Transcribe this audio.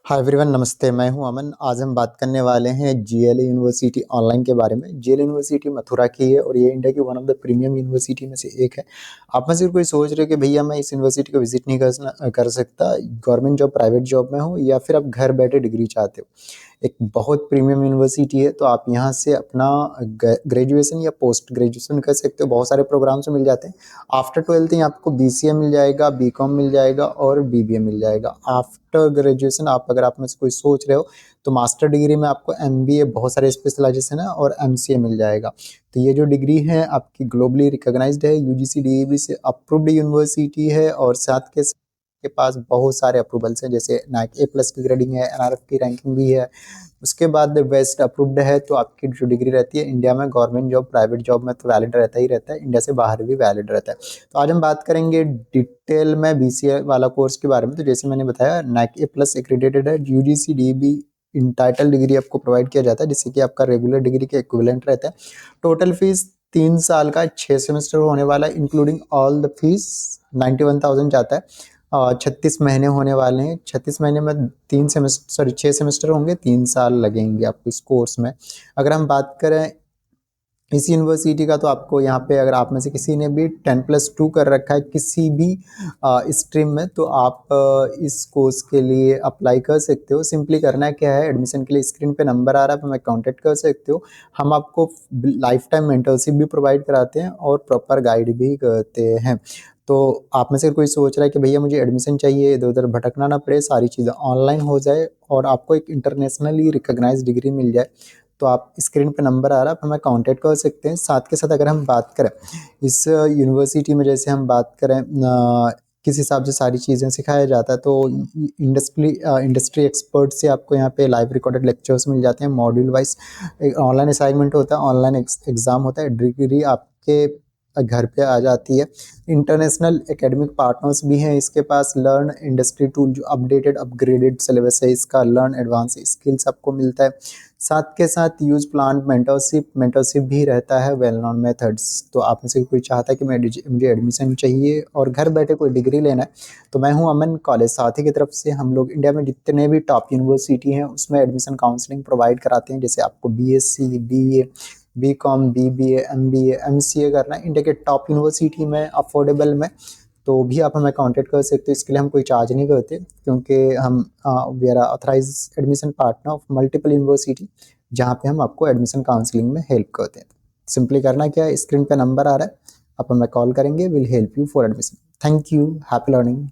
Hi everyone, नमस्ते। मैं हूं अमन। आज हम बात करने वाले हैं जीएलई यूनिवर्सिटी ऑनलाइन के बारे में। जीएलई यूनिवर्सिटी मथुरा की है और ये इंडिया की one of the premium university में से एक है। आप में से कोई सोच रहे हो कि भैया मैं इस यूनिवर्सिटी को विजिट नहीं कर सकता, गवर्नमेंट जॉब प्राइवेट जॉब में हो, या फिर आप घर बैठे डिग्री चाहते हो। एक बहुत प्रीमियम यूनिवर्सिटी है, तो आप यहाँ से अपना ग्रेजुएशन या पोस्ट ग्रेजुएशन कर सकते हो। बहुत सारे प्रोग्राम्स मिल जाते हैं। आफ्टर 12th ही आपको बीसीए मिल जाएगा, बीकॉम मिल जाएगा और बीबीए मिल जाएगा। आफ्टर ग्रेजुएशन अगर आप में से कोई सोच रहे हो तो मास्टर डिग्री में आपको एमबीए, बहुत सारे स्पेशलाइजेशन है, और एमसीए मिल जाएगा। तो ये जो डिग्री है आपकी ग्लोबली रिकॉग्नाइज्ड है, यूजीसी डीईबी से अप्रूव्ड यूनिवर्सिटी है, और साथ के पास बहुत सारे अप्रूवल्स हैं, जैसे नाइक ए प्लस की ग्रेडिंग है, एनआरएफ की रैंकिंग भी है। उसके बाद वेस्ट अप्रूव्ड है। तो आपकी जो डिग्री रहती है इंडिया में गवर्नमेंट जॉब प्राइवेट जॉब में तो वैलिड रहता ही रहता है, इंडिया से बाहर भी वैलिड रहता है। तो आज हम बात करेंगे डिटेल में बीसीए वाला कोर्स के बारे में। तो जैसे मैंने बताया, नाइक ए प्लस एक्रेडिटेड है, यूजीसी डीईबी इंटाइटल डिग्री आपको प्रोवाइड किया जाता है, जिससे कि आपका रेगुलर डिग्री के इक्विवेलेंट रहता है। टोटल फीस 3 साल का 6 सेमेस्टर होने वाला है, इंक्लूडिंग ऑल द फीस 91,000 जाता है। 36 महीने होने वाले हैं। 36 महीने में 6 सेमेस्टर होंगे, 3 साल लगेंगे आपको इस कोर्स में। अगर हम बात करें इस यूनिवर्सिटी का, तो आपको यहाँ पे अगर आप में से किसी ने भी 10+2 कर रखा है किसी भी स्ट्रीम में, तो आप इस कोर्स के लिए अप्लाई कर सकते हो। सिंपली करना है क्या है, एडमिशन के लिए स्क्रीन पे नंबर आ रहा है, तो हमें कांटेक्ट कर सकते हो। हम आपको लाइफ टाइम मेंटरशिप भी प्रोवाइड कराते हैं और प्रॉपर गाइड भी करते हैं। तो आप में से कोई सोच रहा है कि भैया मुझे एडमिशन चाहिए, इधर उधर भटकना ना पड़े, सारी चीज़ें ऑनलाइन हो जाए और आपको एक इंटरनेशनली रिकॉग्नाइज्ड डिग्री मिल जाए, तो आप स्क्रीन पे नंबर आ रहा है, आप हमें कांटेक्ट कर सकते हैं। साथ के साथ अगर हम बात करें इस यूनिवर्सिटी में, जैसे हम बात करें किस हिसाब से सारी चीज़ें सिखाया जाता है, तो इंडस्ट्री एक्सपर्ट से आपको यहाँ पे लाइव रिकॉर्डेड लेक्चर्स मिल जाते हैं मॉड्यूल वाइज। ऑनलाइन असाइनमेंट होता है, ऑनलाइन एग्जाम होता है, डिग्री आपके घर पे आ जाती है। इंटरनेशनल एकेडमिक पार्टनर्स भी हैं इसके पास। लर्न इंडस्ट्री टूल जो अपडेटेड अपग्रेडेड सिलेबस है इसका, लर्न एडवांस स्किल्स आपको मिलता है। साथ के साथ यूज प्लान मेंटरशिप भी रहता है, वेल नोन मेथड्स। तो आप में से कोई चाहता है कि मुझे एडमिशन चाहिए और घर बैठे कोई डिग्री लेना है, तो मैं हूं अमन, कॉलेज साथी की तरफ से। हम लोग इंडिया में जितने भी टॉप यूनिवर्सिटी हैं उसमें एडमिशन काउंसलिंग प्रोवाइड कराते हैं। जैसे आपको BSc, BA, BCom, BBA, MBA, MCA करना है इंडिया के टॉप यूनिवर्सिटी में अफोर्डेबल में, तो भी आप हमें कांटेक्ट कर सकते हो। इसके लिए हम कोई चार्ज नहीं करते, क्योंकि हम we are authorise admission partner of multiple university, जहाँ पे हम आपको एडमिशन काउंसलिंग में हेल्प करते हैं। सिंपली करना क्या है, स्क्रीन पे नंबर आ रहा है, आप हमें कॉल करेंगे, will help you for admission. Thank you, happy learning.